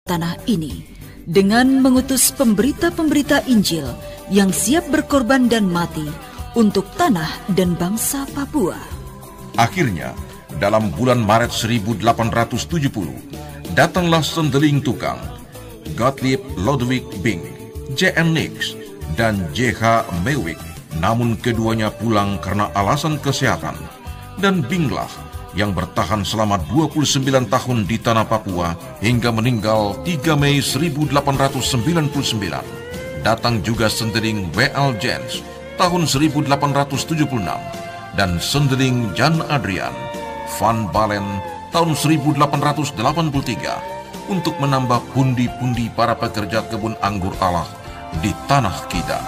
tanah ini dengan mengutus pemberita-pemberita Injil yang siap berkorban dan mati untuk tanah dan bangsa Papua. Akhirnya, dalam bulan Maret 1870, datanglah sendeling tukang, Gottlieb Ludwig Bing, J.N. Nix, dan J.H. Mewick. Namun keduanya pulang karena alasan kesehatan. Dan Binglah yang bertahan selama 29 tahun di tanah Papua hingga meninggal 3 Mei 1899. Datang juga sendeling W.L. Jens tahun 1876 dan sendeling Jan Adrian Van Balen tahun 1883 untuk menambah pundi-pundi para pekerja kebun anggur Allah di tanah kita.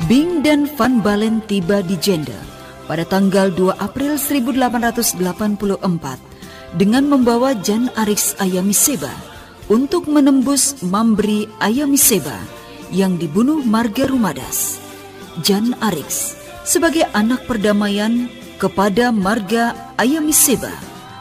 Bing dan Van Balen tiba di Jende pada tanggal 2 April 1884 dengan membawa Jan Arix Ayamiseba untuk menembus Mambri Ayamiseba yang dibunuh Marga Rumadas. Jan Arix sebagai anak perdamaian kepada Marga Ayamiseba,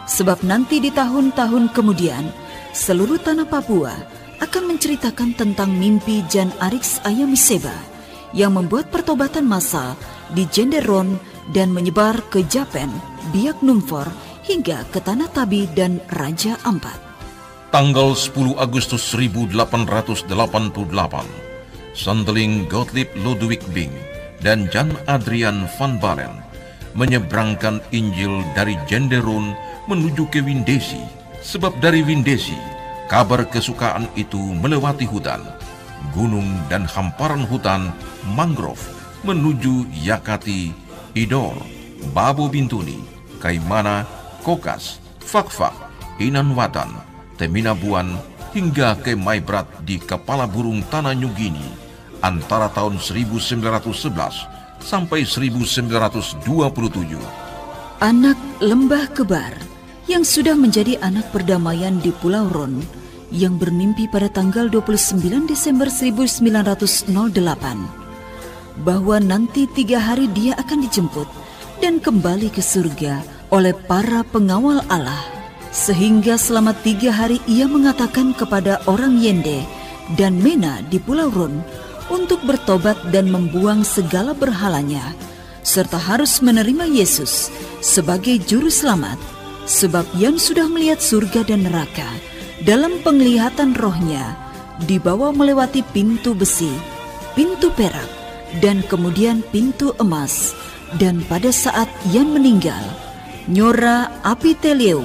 sebab nanti di tahun-tahun kemudian seluruh tanah Papua akan menceritakan tentang mimpi Jan Arix Ayamiseba yang membuat pertobatan massal di Jenderon dan menyebar ke Japen, Biak Numfor, hingga ke Tanah Tabi dan Raja Ampat. Tanggal 10 Agustus 1888, sendeling Gottlieb Ludwig Bing dan Jan Adrian Van Balen menyeberangkan Injil dari Jenderon menuju ke Windesi, sebab dari Windesi kabar kesukaan itu melewati hutan, gunung dan hamparan hutan mangrove menuju Yakati, Idor, Babo Bintuni, Kaimana, Kokas, Fakfak, Inanwatan, Teminabuan hingga ke Maibrat di kepala burung tanah New Guinea antara tahun 1911 sampai 1927. Anak Lembah Kebar yang sudah menjadi anak perdamaian di Pulau Ron yang bermimpi pada tanggal 29 Desember 1908 bahwa nanti 3 hari dia akan dijemput dan kembali ke surga oleh para pengawal Allah, sehingga selama 3 hari ia mengatakan kepada orang Yende dan Mena di Pulau Ron untuk bertobat dan membuang segala berhalanya, serta harus menerima Yesus sebagai juru selamat, sebab yang sudah melihat surga dan neraka dalam penglihatan rohnya dibawa melewati pintu besi, pintu perak, dan kemudian pintu emas. Dan pada saat Yan meninggal, Nyora Apiteleu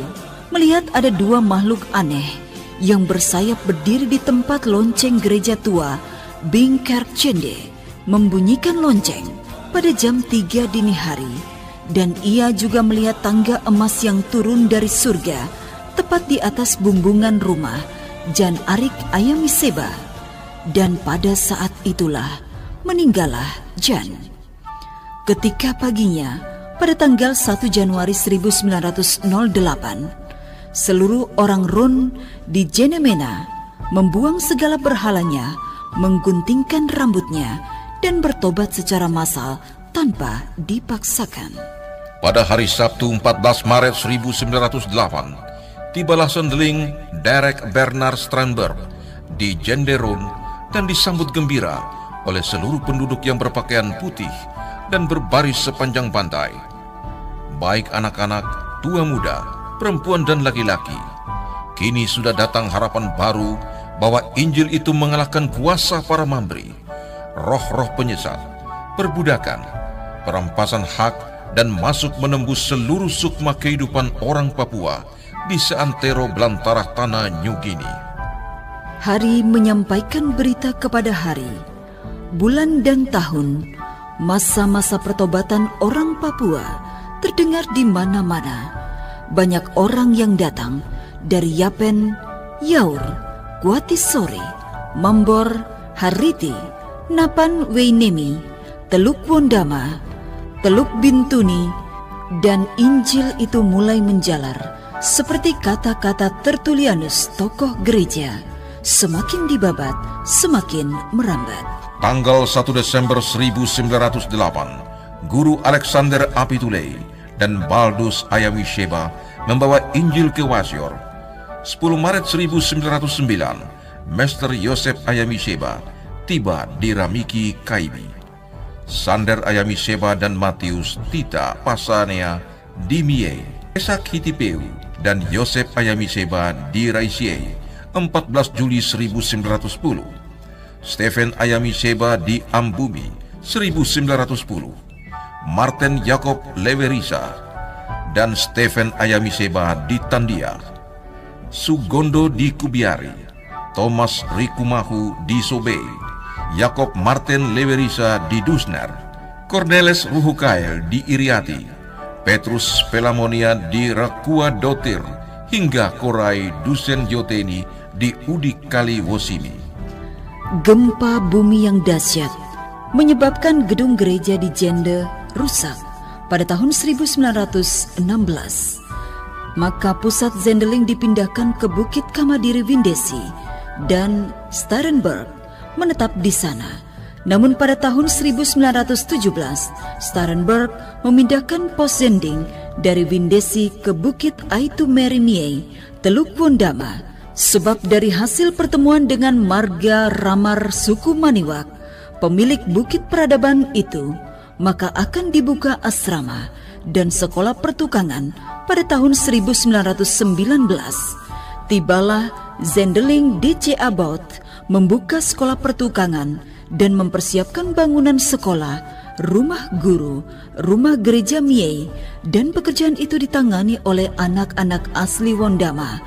melihat ada 2 makhluk aneh yang bersayap berdiri di tempat lonceng gereja tua Bing Kerk Cende, membunyikan lonceng pada jam 3 dini hari. Dan ia juga melihat tangga emas yang turun dari surga tepat di atas bumbungan rumah Jan Arik Ayamiseba. Dan pada saat itulah meninggallah Jan. Ketika paginya, pada tanggal 1 Januari 1908, seluruh orang Ron di Jenemena membuang segala berhalanya, mengguntingkan rambutnya, dan bertobat secara massal tanpa dipaksakan. Pada hari Sabtu 14 Maret 1908, tibalah sendeling Derek Bernard Strandberg di Jenderon dan disambut gembira oleh seluruh penduduk yang berpakaian putih dan berbaris sepanjang pantai. Baik anak-anak, tua muda, perempuan dan laki-laki. Kini sudah datang harapan baru bahwa Injil itu mengalahkan kuasa para mambri, roh-roh penyesat, perbudakan, perampasan hak, dan masuk menembus seluruh sukma kehidupan orang Papua di seantero belantara tanah New Guinea. Hari menyampaikan berita kepada hari, bulan dan tahun, masa-masa pertobatan orang Papua terdengar di mana-mana. Banyak orang yang datang dari Yapen, Yaur, Kuatisore, Mambor, Hariti, Napan Weinemi, Teluk Wondama, Teluk Bintuni, dan Injil itu mulai menjalar seperti kata-kata Tertullianus, tokoh gereja. Semakin dibabat, semakin merambat. Tanggal 1 Desember 1908, Guru Alexander Apitulei dan Baldus Ayamisheba membawa Injil ke Wasior. 10 Maret 1909, Mester Yosef Ayamisheba tiba di Ramiki, Kaibi. Sander Ayamisheba dan Matius Tita Pasanea di Mie, Esak Hitipeu dan Yosef Ayamisheba di Raisiei, 14 Juli 1910. Stephen Ayamisheba di Ambumi, 1910. Martin Jacob Leverisa dan Stephen Ayamisheba di Tandia. Sugondo di Kubiari, Thomas Rikumahu di Sobei, Jacob Martin Leverisa di Dusner, Cornelis Ruhukael di Iriati, Petrus Pelamonia di Rakua Dotir, hingga Korai Dusen Joteni di Udik Kali Wosimi. Gempa bumi yang dahsyat menyebabkan gedung gereja di Jende rusak pada tahun 1916. Maka pusat Zendeling dipindahkan ke Bukit Kamadiri Windesi dan Starenburg menetap di sana. Namun pada tahun 1917, Starenburg memindahkan pos Zending dari Windesi ke Bukit Aitu Merimie, Teluk Wondama, sebab dari hasil pertemuan dengan marga Ramar suku Maniwak, pemilik Bukit Peradaban itu, maka akan dibuka asrama dan sekolah pertukangan pada tahun 1919. Tibalah Zendeling DC About membuka sekolah pertukangan dan mempersiapkan bangunan sekolah, rumah guru, rumah gereja Mie, dan pekerjaan itu ditangani oleh anak-anak asli Wondama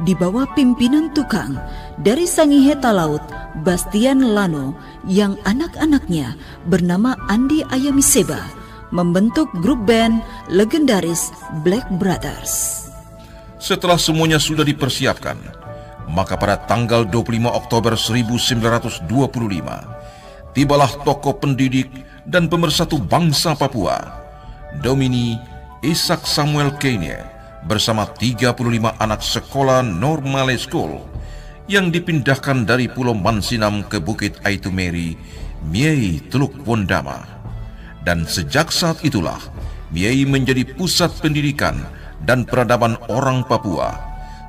di bawah pimpinan tukang dari Sangihe Talaut, Bastian Lano, yang anak-anaknya bernama Andi Ayamiseba, membentuk grup band legendaris Black Brothers. Setelah semuanya sudah dipersiapkan, maka pada tanggal 25 Oktober 1925, tibalah tokoh pendidik dan pemersatu bangsa Papua, Domini Isaac Samuel Kenya, bersama 35 anak sekolah Normale School yang dipindahkan dari Pulau Mansinam ke Bukit Aitumeri, Mie, Teluk Wondama. Dan sejak saat itulah, Mie menjadi pusat pendidikan dan peradaban orang Papua,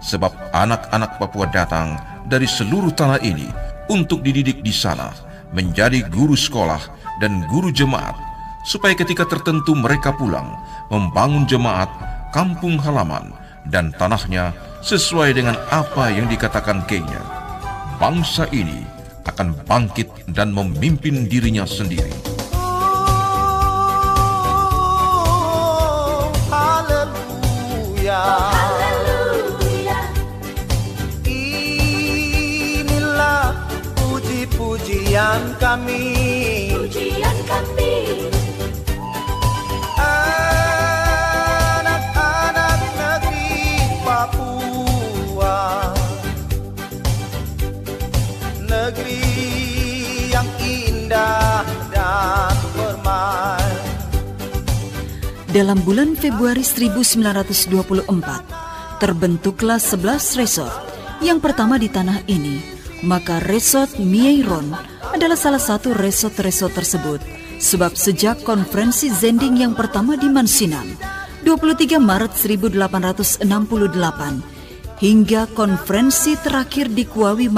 sebab anak-anak Papua datang dari seluruh tanah ini untuk dididik di sana, menjadi guru sekolah dan guru jemaat, supaya ketika tertentu mereka pulang, membangun jemaat, kampung halaman, dan tanahnya sesuai dengan apa yang dikatakan Kenya. Bangsa ini akan bangkit dan memimpin dirinya sendiri. Haleluya. Inilah puji-pujian kami. Pujian kami. Anak-anak negeri Papua, negeri yang indah dan permai. Dalam bulan Februari 1924, terbentuklah 11 resort yang pertama di tanah ini. Maka resort Mieiron adalah salah satu resort-resort tersebut, sebab sejak konferensi Zending yang pertama di Mansinam, 23 Maret 1868, hingga konferensi terakhir di Kuawi Manokwari